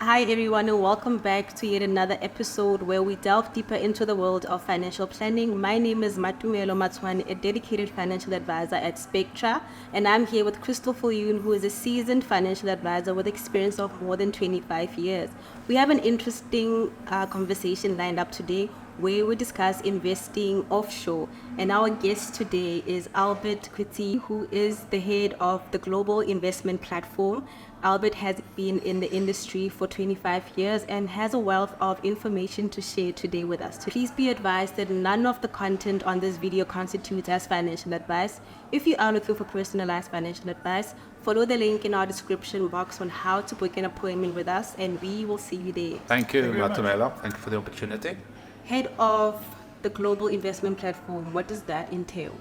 Hi everyone and welcome back to yet another episode where we delve deeper into the world of financial planning. My name is Matumelo Matwan, a dedicated financial advisor at Spektra, and I'm here with Crystal Fulyoun, who is a seasoned financial advisor with experience of more than 25 years. We have an interesting conversation lined up today where we discuss investing offshore. And our guest today is Albert Coetzee, who is the head of the global investment platform. Albert has been in the industry for 25 years and has a wealth of information to share today with us. Please be advised that none of the content on this video constitutes as financial advice. If you are looking for personalized financial advice, follow the link in our description box on how to book an appointment with us, and we will see you there. Thank you, Matumela. Thank you for the opportunity. Head of the global investment platform, what does that entail?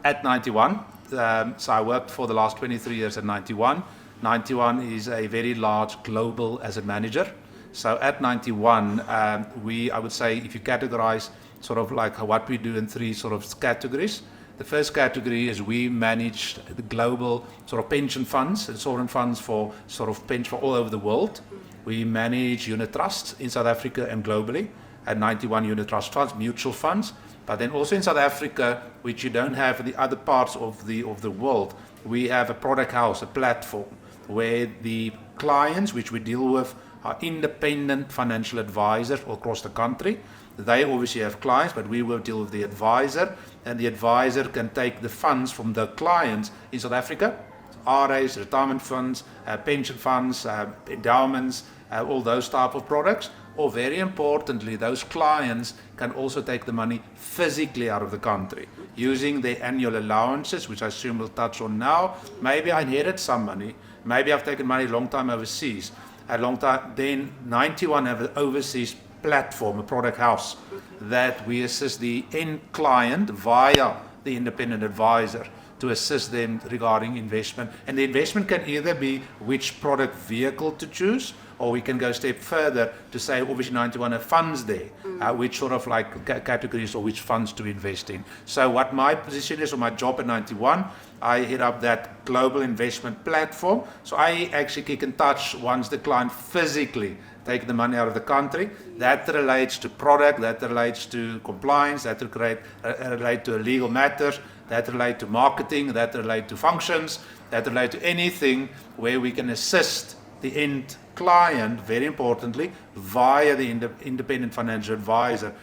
At 91, so I worked for the last 23 years at 91. 91 is a very large global asset manager. So at 91, I would say, if you categorize sort of like what we do in three sort of categories. The first category is we manage the global sort of pension funds and sovereign funds for sort of pension all over the world. We manage unit trusts in South Africa and globally. At 91 unit trust funds, mutual funds, but then also in South Africa, which you don't have in the other parts of the world, we have a product house, a platform, where the clients which we deal with are independent financial advisors across the country. They obviously have clients, but we will deal with the advisor, and the advisor can take the funds from the clients in South Africa, RAs, retirement funds, pension funds, endowments, all those type of products. Or very importantly, those clients can also take the money physically out of the country using their annual allowances, which I assume we'll touch on now. Maybe I inherit some money. Maybe I've taken money a long time overseas. A long time. Then 91 have an overseas platform, a product house, that we assist the end client via the independent advisor to assist them regarding investment. And the investment can either be which product vehicle to choose, or we can go a step further to say, obviously 91 have funds there, which sort of like categories or which funds to invest in. So what my position is, or my job at 91, I head up that global investment platform. So I actually can touch once the client physically take the money out of the country. That relates to product, that relates to compliance, that relate to legal matters, that relate to marketing, that relate to functions, that relate to anything where we can assist the end client, very importantly, via the independent financial advisor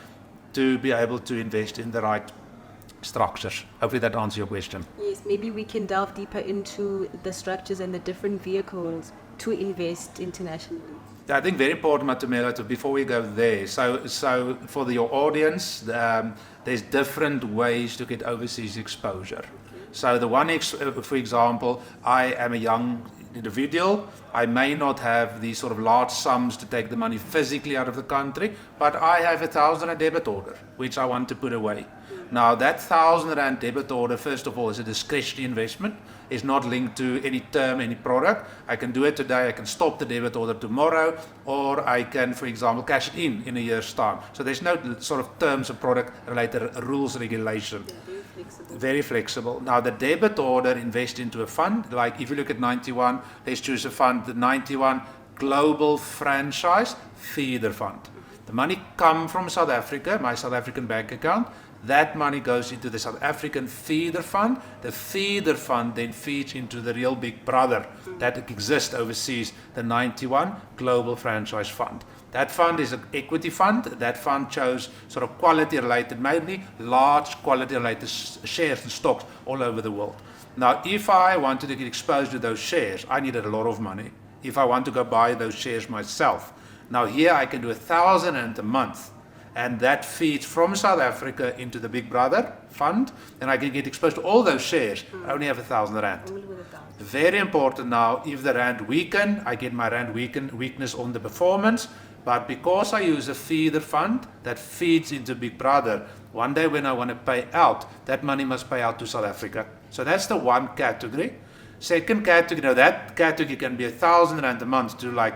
to be able to invest in the right structures. Hopefully that answers your question. Yes, maybe we can delve deeper into the structures and the different vehicles to invest internationally. I think very important, Matumela, before we go there. So for your audience, there's different ways to get overseas exposure. So the one, for example, I am a young individual. I may not have these sort of large sums to take the money physically out of the country, but I have 1,000 rand debit order, which I want to put away. Now that 1,000 rand debit order, first of all, is a discretionary investment. It's not linked to any term, any product. I can do it today, I can stop the debit order tomorrow, or I can, for example, cash it in a year's time. So there's no sort of terms of product related rules, regulation. Very flexible. Now the debit order invest into a fund. Like if you look at 91, let's choose a fund, the 91 Global Franchise Feeder Fund. The money comes from South Africa, my South African bank account. That money goes into the South African feeder fund. The feeder fund then feeds into the real big brother that exists overseas, the 91 Global Franchise Fund. That fund is an equity fund. That fund chose sort of quality related, mainly large quality related shares and stocks all over the world. Now, if I wanted to get exposed to those shares, I needed a lot of money. If I want to go buy those shares myself. Now here I can do 1,000 rand a month, and that feeds from South Africa into the Big Brother fund, and I can get exposed to all those shares. I only have 1,000 rand. Very important now, if the rand weaken, I get my rand weakness on the performance, but because I use a feeder fund that feeds into Big Brother, one day when I want to pay out, that money must pay out to South Africa. So that's the one category. Second category, that category can be 1,000 rand a month to like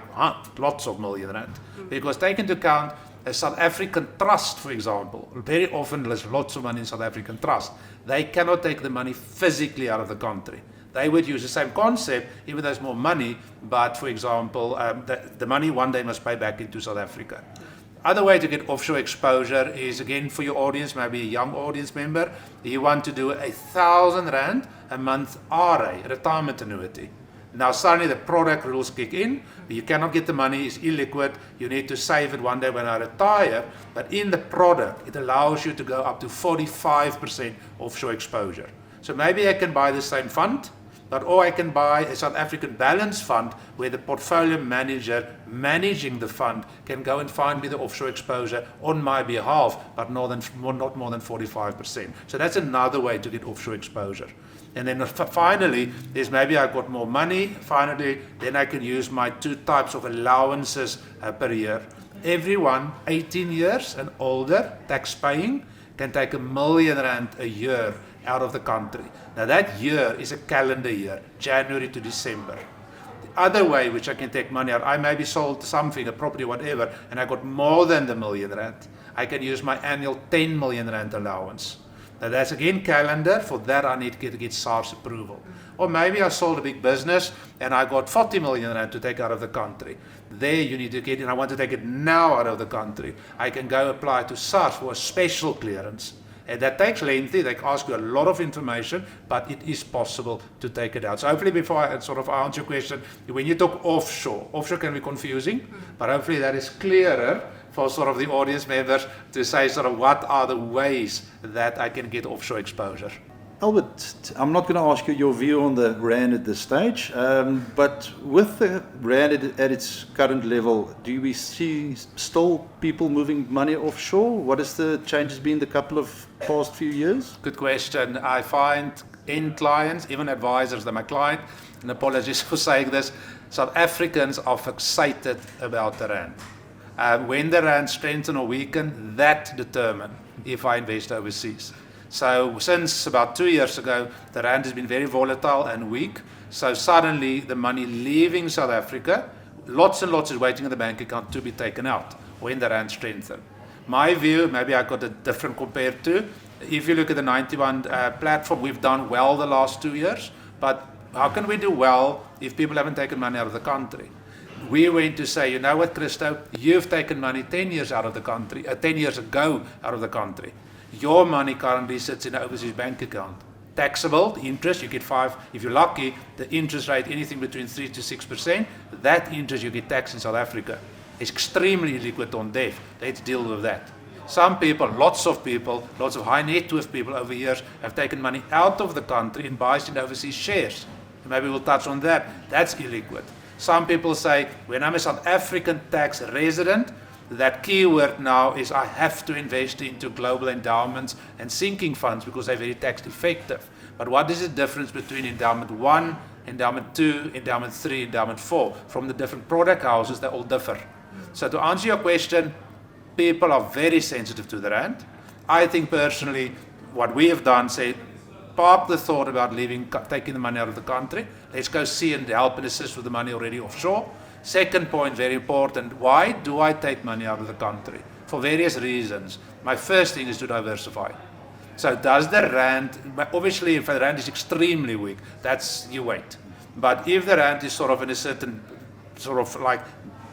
lots of million rand. Because take into account, a South African trust, for example, very often there's lots of money in South African trust. They cannot take the money physically out of the country. They would use the same concept, even though there's more money, but for example, the money one day must pay back into South Africa. Other way to get offshore exposure is, again, for your audience, maybe a young audience member, you want to do 1,000 Rand a month RA, retirement annuity. Now suddenly the product rules kick in, you cannot get the money, it's illiquid, you need to save it one day when I retire, but in the product, it allows you to go up to 45% offshore exposure. So maybe I can buy the same fund, or I can buy a South African balance fund where the portfolio manager managing the fund can go and find me the offshore exposure on my behalf, but not more than 45%. So that's another way to get offshore exposure. And then finally, there's maybe I've got more money. Finally, then I can use my 2 types of allowances per year. Everyone 18 years and older, tax paying, can take R1 million a year out of the country. Now that year is a calendar year, January to December. The other way which I can take money out, I maybe sold something, a property, whatever, and I got more than the R1 million. I can use my annual R10 million allowance. Now that's again calendar. For that I need to get SARS approval. Or maybe I sold a big business and I got 40 million Rand to take out of the country. There you need to get, and I want to take it now out of the country. I can go apply to SARS for a special clearance. And that takes lengthy, they ask you a lot of information, but it is possible to take it out. So hopefully before I sort of answer your question, when you talk offshore can be confusing, but hopefully that is clearer for sort of the audience members to say sort of what are the ways that I can get offshore exposure. Albert, I'm not going to ask you your view on the Rand at this stage, but with the Rand at its current level, do we see still people moving money offshore? What has the changes been the couple of past few years? Good question. I find end clients, even advisors, they're my client, and apologies for saying this, South Africans are fixated about the Rand. When the Rand strengthen or weaken, that determines if I invest overseas. So since about 2 years ago, the Rand has been very volatile and weak. So suddenly the money leaving South Africa, lots and lots is waiting in the bank account to be taken out when the Rand strengthens. My view, maybe I got a different compared to, if you look at the 91 platform, we've done well the last 2 years, but how can we do well if people haven't taken money out of the country? We went to say, you know what, Christo, you've taken money 10 years out of the country, 10 years ago out of the country. Your money currently sits in an overseas bank account. Taxable, the interest, you get 5, if you're lucky, the interest rate, anything between 3 to 6%, that interest you get taxed in South Africa. It's extremely liquid on death. Let's deal with that. Some people, lots of high net worth people over years have taken money out of the country and buys in overseas shares. Maybe we'll touch on that. That's illiquid. Some people say, when I'm a South African tax resident, that keyword now is I have to invest into global endowments and sinking funds because they're very tax effective. But what is the difference between endowment 1, endowment 2, endowment 3, endowment 4? From the different product houses, they all differ. So to answer your question, people are very sensitive to the Rand. I think personally, what we have done, say, park the thought about taking the money out of the country. Let's go see and help and assist with the money already offshore. Second point, very important, why do I take money out of the country? For various reasons. My first thing is to diversify. So does the Rand, obviously if the Rand is extremely weak, that's you wait. But if the Rand is sort of in a certain sort of like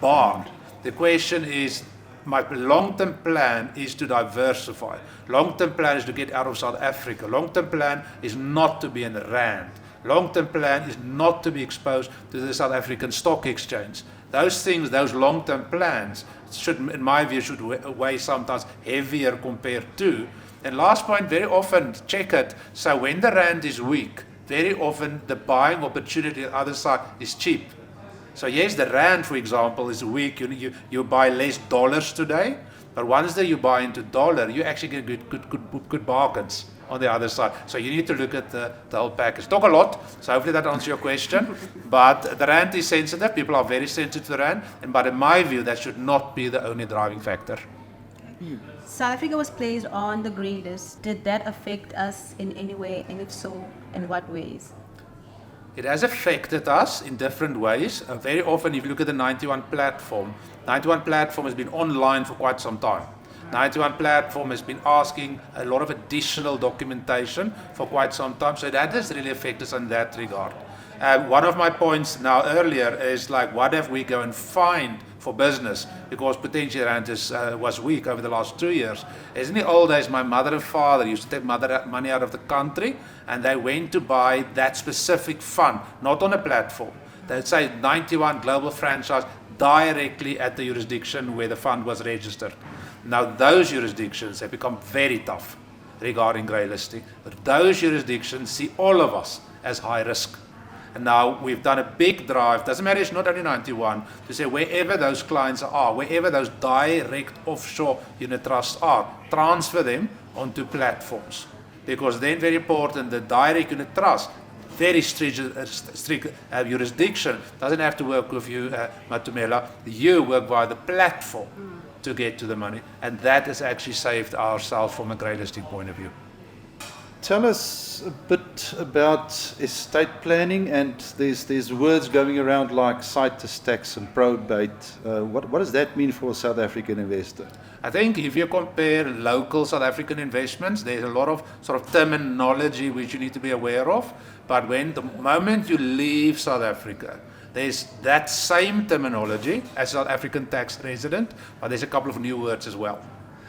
bond, the question is, my long-term plan is to diversify. Long-term plan is to get out of South Africa. Long-term plan is not to be in the Rand. Long-term plan is not to be exposed to the South African Stock Exchange. Those things, those long-term plans, should, in my view, should weigh sometimes heavier compared to. And last point, very often, check it. So when the Rand is weak, very often the buying opportunity on the other side is cheap. So yes, the Rand, for example, is weak. You buy less dollars today, but once that you buy into dollar, you actually get good bargains on the other side. So you need to look at the whole package. Talk a lot, so hopefully that answers your question. But the Rand is sensitive. People are very sensitive to the Rand. But in my view, that should not be the only driving factor. South Africa was placed on the grey list. Did that affect us in any way? And if so, in what ways? It has affected us in different ways. Very often, if you look at the 91 platform has been online for quite some time. 91 platform has been asking a lot of additional documentation for quite some time, so that has really affected us in that regard. One of my points now earlier is like, what have we go and find for business? Because potentially rand was weak over the last 2 years. As in the old days, my mother and father used to take money out of the country, and they went to buy that specific fund, not on a platform. They'd say 91 global franchise directly at the jurisdiction where the fund was registered. Now those jurisdictions have become very tough regarding grey listing. But those jurisdictions see all of us as high risk. And now we've done a big drive, doesn't matter, it's not only 91, to say wherever those clients are, wherever those direct offshore unit trusts are, transfer them onto platforms. Because then, very important, the direct unit trust, very strict jurisdiction, doesn't have to work with you, Matumela. You work via the platform to get to the money. And that has actually saved ourselves from a grey listing point of view. Tell us a bit about estate planning, and there's words going around like situs tax and probate. What does that mean for a South African investor? I think if you compare local South African investments, there's a lot of sort of terminology which you need to be aware of. But the moment you leave South Africa, there's that same terminology as South African tax resident, but there's a couple of new words as well.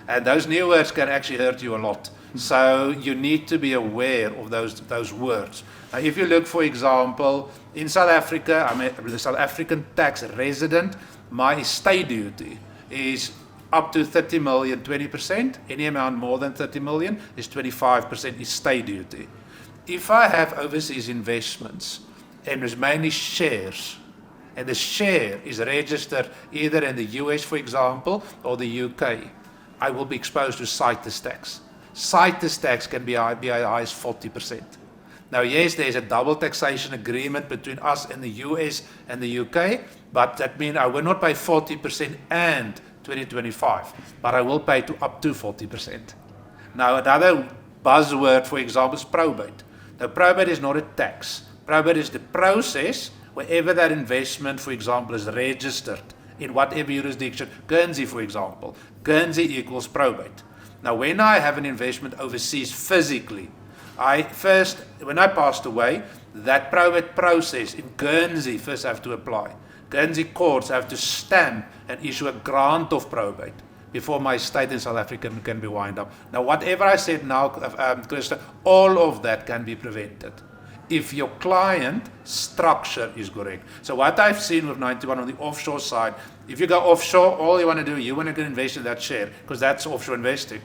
And those new words can actually hurt you a lot. So you need to be aware of those words. Now, if you look, for example, in South Africa, I'm the South African tax resident, my estate duty is up to 30 million, 20%. Any amount more than 30 million is 25% estate duty. If I have overseas investments, and it's mainly shares, and the share is registered either in the US, for example, or the UK, I will be exposed to situs tax. Situs tax can be as high as 40%. Now, yes, there's a double taxation agreement between us and the US and the UK, but that means I will not pay 40% and 2025, but I will pay up to 40%. Now, another buzzword, for example, is probate. Now, probate is not a tax. Probate is the process wherever that investment, for example, is registered in whatever jurisdiction. Coetzee, for example. Coetzee equals probate. Now, when I have an investment overseas physically, when I passed away, that probate process in Coetzee first have to apply. Coetzee courts have to stamp and issue a grant of probate before my estate in South Africa can be wound up. Now, whatever I said now, Krista, all of that can be prevented if your client structure is correct. So what I've seen with 91 on the offshore side, if you go offshore, all you want to do, you want to invest in that share, because that's offshore investing.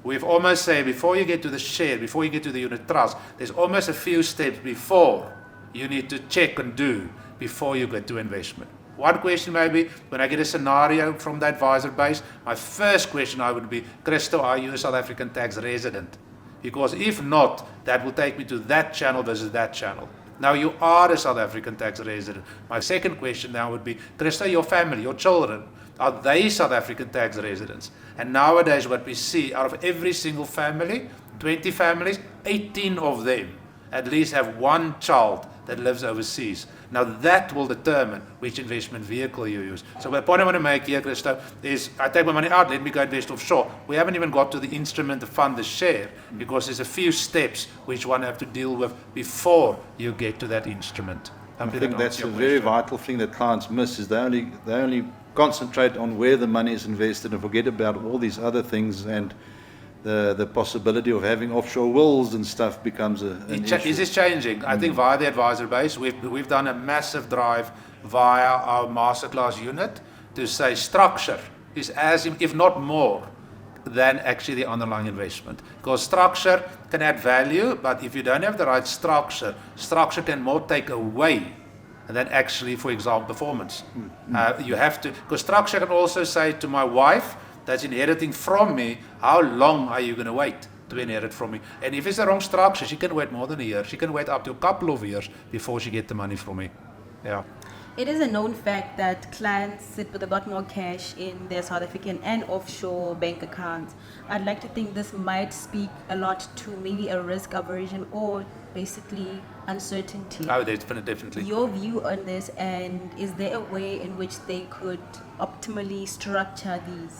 We've almost said before you get to the share, before you get to the unit trust, there's almost a few steps before you need to check and do before you get to investment. One question maybe, when I get a scenario from the advisor base, my first question would be, Christo, are you a South African tax resident? Because if not, that will take me to that channel versus that channel. Now you are a South African tax resident. My second question now would be, Christo, your family, your children, are they South African tax residents? And nowadays what we see, out of every single family, 20 families, 18 of them at least have one child that lives overseas. Now that will determine which investment vehicle you use. So the point I want to make here, Christo, is I take my money out, let me go invest offshore. We haven't even got to the instrument, the fund, the share, because there's a few steps which one have to deal with before you get to that instrument. I think that's a very vital thing that clients miss, is they only concentrate on where the money is invested and forget about all these other things, and the possibility of having offshore wills and stuff becomes an issue. It is changing. I think via the advisor base, we've done a massive drive via our masterclass unit to say structure is as, if not more, than actually the underlying investment. Because structure can add value, but if you don't have the right structure can more take away than actually, for example, performance. You have to, because structure can also say to my wife that's inheriting from me, how long are you going to wait to inherit from me? And if it's the wrong structure, she can wait more than a year. She can wait up to a couple of years before she gets the money from me. Yeah. It is a known fact that clients sit with a lot more cash in their South African and offshore bank accounts. I'd like to think this might speak a lot to maybe a risk aversion or basically uncertainty. Oh, definitely. Your view on this, and is there a way in which they could optimally structure these?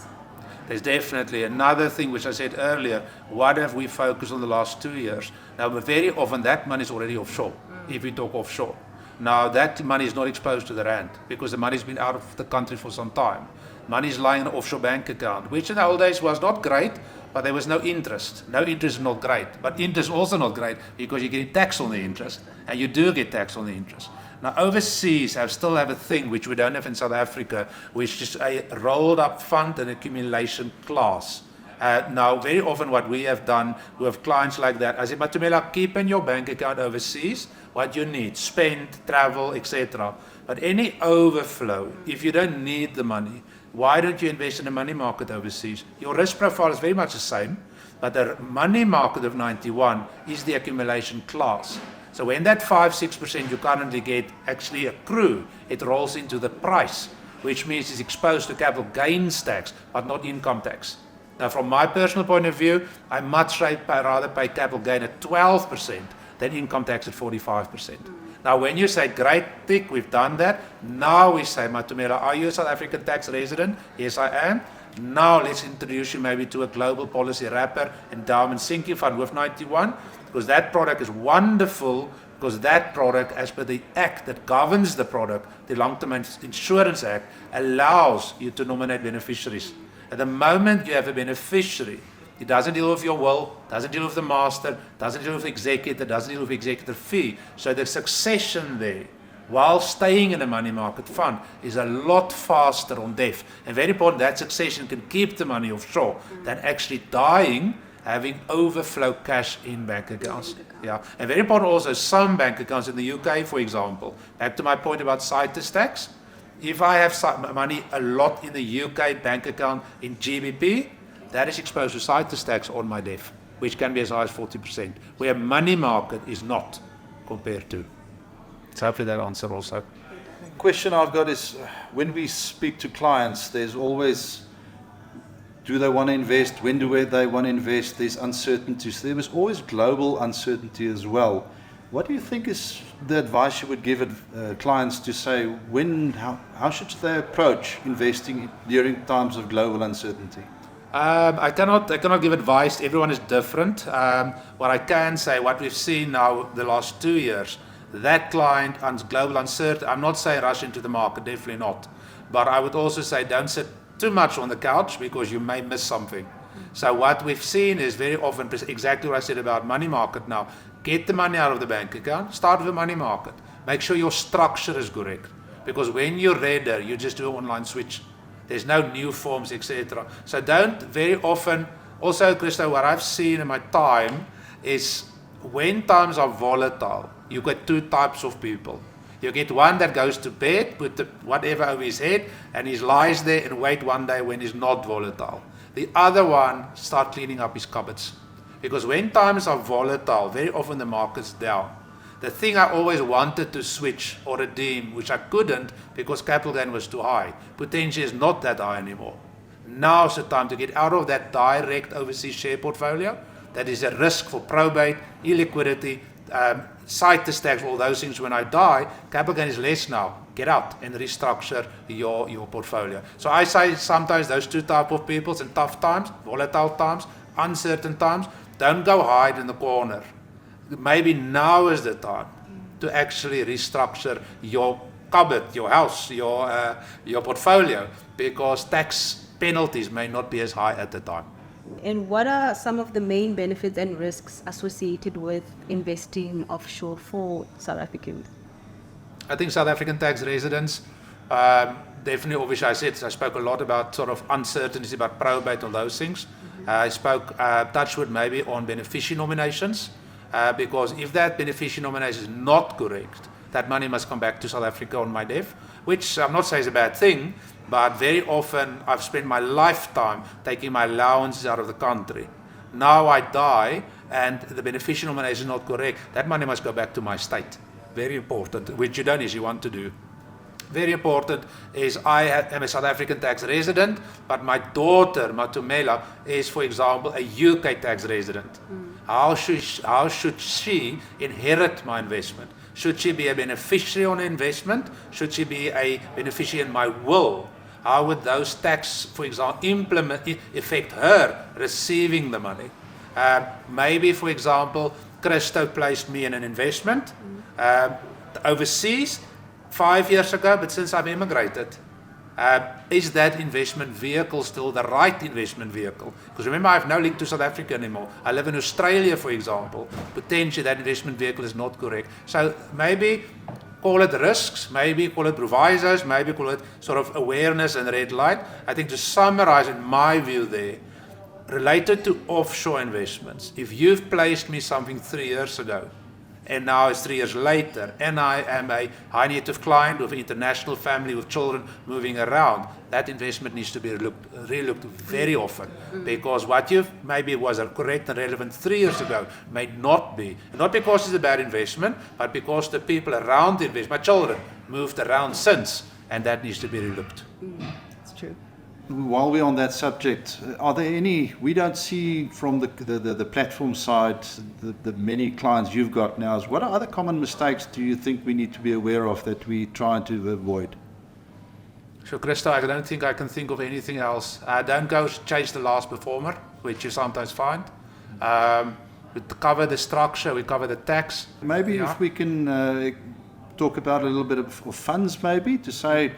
There's definitely another thing which I said earlier. What have we focused on the last 2 years? Now, very often that money is already offshore, if we talk offshore. Now, that money is not exposed to the rand because the money's been out of the country for some time. Money is lying in an offshore bank account, which in the old days was not great, but there was no interest. No interest is not great, but interest is also not great because you're getting taxed on the interest, and you do get taxed on the interest. Now, overseas, I still have a thing which we don't have in South Africa, which is a rolled up fund and accumulation class. Now, very often what we have done, we have clients like that. I say, Matumela, keep in your bank account overseas what you need, spend, travel, etc. But any overflow, if you don't need the money, why don't you invest in a money market overseas? Your risk profile is very much the same, but the money market of 91 is the accumulation class. So when that 5-6% you currently get actually accrue, it rolls into the price, which means it's exposed to capital gains tax, but not income tax. Now, from my personal point of view, I much rather pay capital gain at 12% than income tax at 45%. Now, when you say, great, Dick, we've done that, now we say, Matumela, are you a South African tax resident? Yes, I am. Now let's introduce you maybe to a global policy wrapper endowment sinking fund with 91, because that product is wonderful, because that product, as per the act that governs the product, the Long-Term Insurance Act, allows you to nominate beneficiaries. At the moment you have a beneficiary, it doesn't deal with your will, doesn't deal with the master, doesn't deal with the executor, doesn't deal with executor fee. So the succession there, while staying in a money market fund, is a lot faster on death. And very important, that succession can keep the money offshore than actually dying, having overflow cash in bank accounts. Yeah. And very important also, some bank accounts in the UK, for example, back to my point about CITES tax, if I have money a lot in the UK bank account in GBP, that is exposed to CITES tax on my death, which can be as high as 40%, where money market is not compared to. So hopefully that answer also. Question I've got is, when we speak to clients, there's always, do they want to invest? When do they want to invest? There's uncertainty. So there was always global uncertainty as well. What do you think is the advice you would give clients to say, how should they approach investing during times of global uncertainty? I cannot give advice. Everyone is different. What I can say, what we've seen now the last 2 years, that client on global uncertainty, I'm not saying rush into the market, definitely not. But I would also say don't sit too much on the couch because you may miss something. So what we've seen is very often exactly what I said about money market now. Get the money out of the bank account, start with the money market. Make sure your structure is correct. Because when you're ready, you just do an online switch. There's no new forms, etc. So don't very often, also, Christo, what I've seen in my time is when times are volatile, you get two types of people. You get one that goes to bed, put whatever over his head, and he lies there and wait one day when he's not volatile. The other one start cleaning up his cupboards. Because when times are volatile, very often the market's down. The thing I always wanted to switch or redeem, which I couldn't because capital gain was too high, potentially is not that high anymore. Now's the time to get out of that direct overseas share portfolio. That is a risk for probate, illiquidity, CITES tax, all those things. When I die, capital gain is less now. Get out and restructure your portfolio. So I say sometimes those two type of people in tough times, volatile times, uncertain times, don't go hide in the corner. Maybe now is the time to actually restructure your cupboard, your house, your portfolio, because tax penalties may not be as high at the time. And what are some of the main benefits and risks associated with investing offshore for South Africans? I think South African tax residents, definitely, obviously I spoke a lot about sort of uncertainty about probate and those things. I spoke, touchwood maybe on beneficiary nominations. Because if that beneficiary nomination is not correct, that money must come back to South Africa on my death, which I'm not saying is a bad thing, but very often I've spent my lifetime taking my allowances out of the country. Now I die and the beneficiary nomination is not correct, that money must go back to my state. Very important, which you don't usually want to do. Very important is I am a South African tax resident, but my daughter, Matumela, is, for example, a UK tax resident. how should she inherit my investment? Should she be a beneficiary on the investment? Should she be a beneficiary in my will? How would those tax, for example, affect her receiving the money? Maybe, for example, Christo placed me in an investment overseas 5 years ago, but since I've immigrated, is that investment vehicle still the right investment vehicle? Because remember, I have no link to South Africa anymore. I live in Australia, for example. Potentially that investment vehicle is not correct. So maybe call it risks, maybe call it provisos, maybe call it sort of awareness and red light. I think to summarize, in my view there, related to offshore investments, if you've placed me something 3 years ago, and now it's 3 years later, and I am a high net worth client with an international family with children moving around, that investment needs to be relooked very often, because what you maybe was correct and relevant 3 years ago may not be. Not because it's a bad investment, but because the people around the investment, my children, moved around since, and that needs to be relooked. It's true. While we're on that subject, are there any, we don't see from the platform side, the many clients you've got now, what other common mistakes do you think we need to be aware of that we try to avoid? So, Christo, I don't think I can think of anything else. Don't go chase the last performer, which you sometimes find. We cover the structure, we cover the tax. Maybe if we can talk about a little bit of funds, maybe, to say,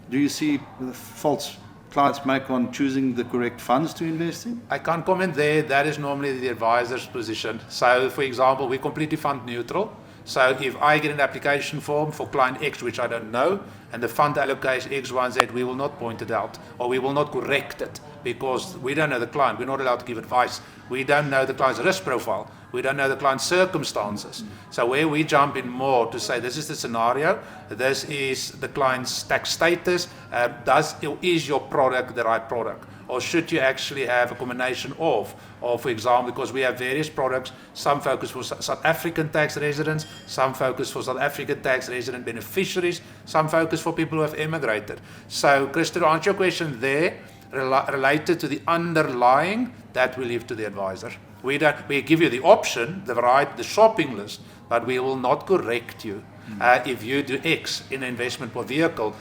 do you see faults clients make on choosing the correct funds to invest in? I can't comment there. That is normally the advisor's position. So, for example, we're completely fund neutral. So if I get an application form for client X, which I don't know, and the fund allocates X, Y, and Z, we will not point it out, or we will not correct it, because we don't know the client. We're not allowed to give advice. We don't know the client's risk profile. We don't know the client's circumstances. So where we jump in more to say, this is the scenario, this is the client's tax status, is your product the right product? Or should you actually have a combination of, or for example, because we have various products, some focus for South African tax residents, some focus for South African tax resident beneficiaries, some focus for people who have immigrated. So, Chris, to answer your question there, related to the underlying, that we leave to the advisor. We give you the option, the shopping list, but we will not correct you if you do X in an investment vehicle,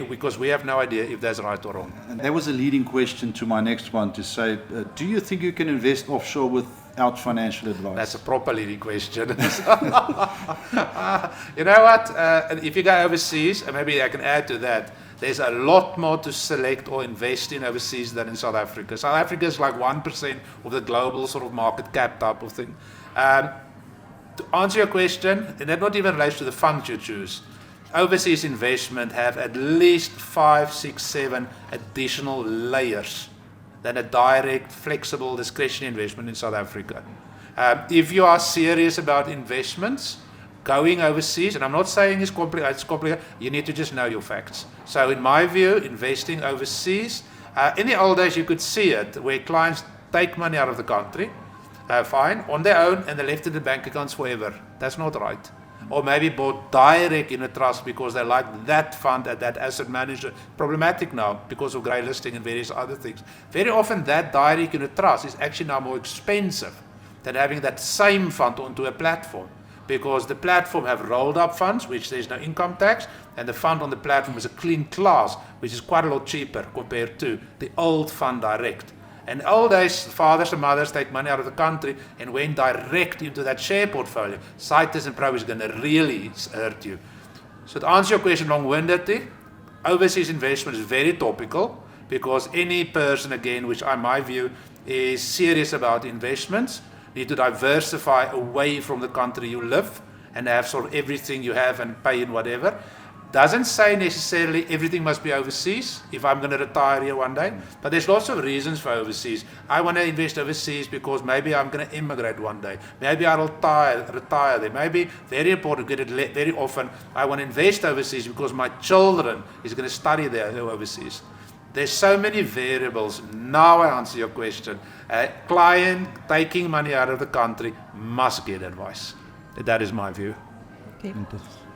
because we have no idea if that's right or wrong. And that was a leading question to my next one, to say, do you think you can invest offshore without financial advice? That's a proper leading question. You know what? If you go overseas, and maybe I can add to that, there's a lot more to select or invest in overseas than in South Africa. South Africa is like 1% of the global sort of market cap type of thing. To answer your question, and that not even relates to the funds you choose, overseas investment have at least 5, 6, 7 additional layers than a direct, flexible, discretionary investment in South Africa. If you are serious about investments, going overseas, and I'm not saying it's complicated, you need to just know your facts. So in my view, investing overseas, in the old days you could see it, where clients take money out of the country, fine, on their own, and they left it in the bank accounts forever. That's not right. Or maybe bought direct in a trust because they like that fund and that asset manager. Problematic now because of grey listing and various other things. Very often that direct in a trust is actually now more expensive than having that same fund onto a platform, because the platform have rolled up funds, which there's no income tax, and the fund on the platform is a clean class, which is quite a lot cheaper compared to the old fund direct. And old days, fathers and mothers take money out of the country and went direct into that share portfolio. Citus and Pro is going to really hurt you. So to answer your question long-windedly, overseas investment is very topical, because any person, again, which in my view is serious about investments, need to diversify away from the country you live and have sort of everything you have and pay in whatever. Doesn't say necessarily everything must be overseas if I'm going to retire here one day, but there's lots of reasons for overseas. I want to invest overseas because maybe I'm going to immigrate one day. Maybe I'll retire there. Maybe, very important, very often, I want to invest overseas because my children is going to study there overseas. There's so many variables. Now I answer your question. A client taking money out of the country must get advice. That is my view. Okay.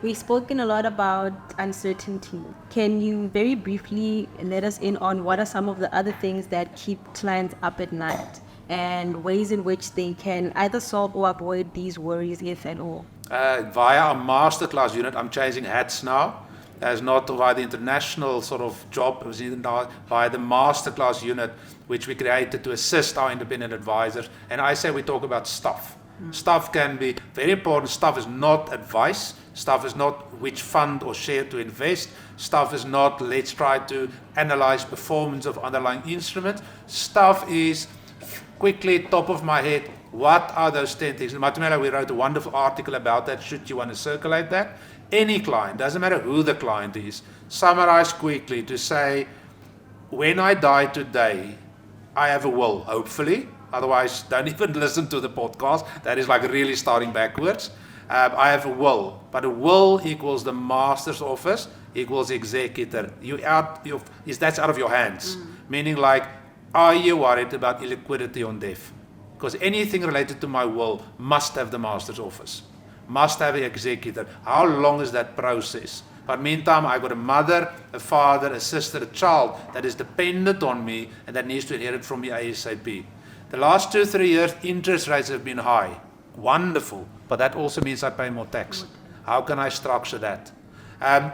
We've spoken a lot about uncertainty. Can you very briefly let us in on what are some of the other things that keep clients up at night and ways in which they can either solve or avoid these worries, if at all? Via a masterclass unit, I'm changing hats now. As not via the international sort of job, it was via the masterclass unit, which we created to assist our independent advisors. And I say we talk about stuff. Stuff can be very important. Stuff is not advice. Stuff is not which fund or share to invest. Stuff is not let's try to analyze performance of underlying instruments. Stuff is quickly, top of my head, what are those 10 things? In Matumela, we wrote a wonderful article about that, should you want to circulate that. Any client, doesn't matter who the client is, summarize quickly to say, when I die today, I have a will, hopefully. Otherwise, don't even listen to the podcast. That is like really starting backwards. I have a will, but a will equals the master's office equals executor. That's out of your hands. Meaning like, are you worried about illiquidity on death? Because anything related to my will must have the master's office, must have an executor. How long is that process? But meantime, I've got a mother, a father, a sister, a child that is dependent on me and that needs to inherit from me ASAP. The last 2-3 years, interest rates have been high. Wonderful. But that also means I pay more tax. How can I structure that?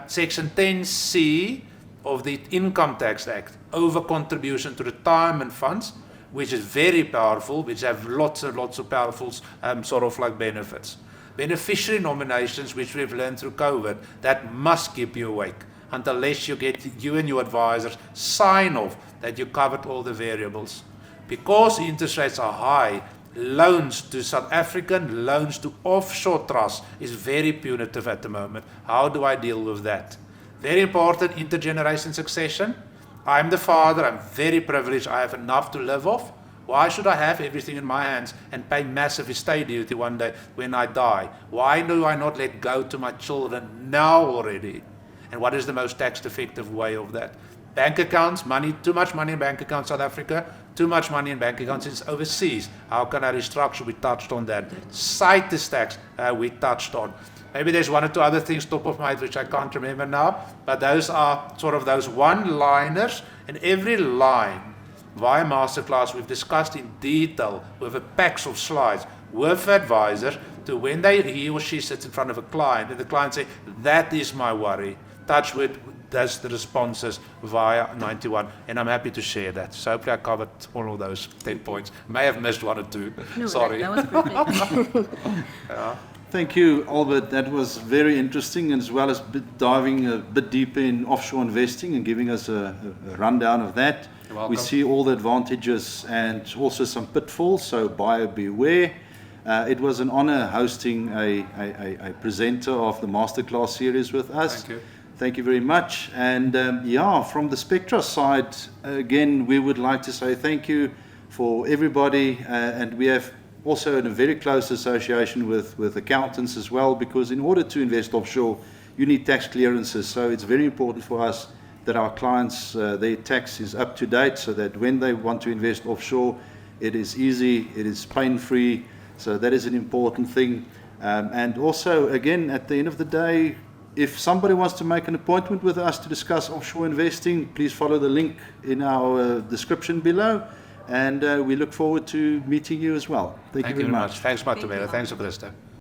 Section 10C of the Income Tax Act, over contribution to retirement funds, which is very powerful, which have lots and lots of powerful sort of like benefits. Beneficiary nominations, which we've learned through COVID, that must keep you awake unless you get you and your advisors sign off that you covered all the variables. Because interest rates are high, loans to South African, loans to offshore trusts is very punitive at the moment. How do I deal with that? Very important, intergeneration succession. I'm the father, I'm very privileged, I have enough to live off. Why should I have everything in my hands and pay massive estate duty one day when I die? Why do I not let go to my children now already? And what is the most tax-effective way of that? Bank accounts, money, too much money in bank accounts, South Africa, too much money in bank accounts is overseas. How can I restructure? We touched on that. CITES tax, we touched on. Maybe there's one or two other things top of my head which I can't remember now, but those are sort of those one-liners, and every line via masterclass we've discussed in detail with a packs of slides with advisors to when he or she sits in front of a client and the client say, that is my worry. Touchwood does the responses via 91, and I'm happy to share that. So hopefully I covered all of those 10 points. May have missed one or two. No, Sorry. that was perfect. Yeah. Thank you, Albert. That was very interesting, as well as diving a bit deeper in offshore investing and giving us a rundown of that. You're welcome. We see all the advantages and also some pitfalls, so buyer beware. It was an honor hosting a presenter of the masterclass series with us. Thank you. Thank you very much. And from the Spektra side, again, we would like to say thank you for everybody. And we have also in a very close association with accountants as well, because in order to invest offshore, you need tax clearances. So it's very important for us that our clients, their tax is up to date, so that when they want to invest offshore, it is easy, it is pain-free. So that is an important thing. And also, again, at the end of the day, if somebody wants to make an appointment with us to discuss offshore investing, please follow the link in our description below. And we look forward to meeting you as well. Thank you very much. Thanks, Matumela. Thanks, Krista.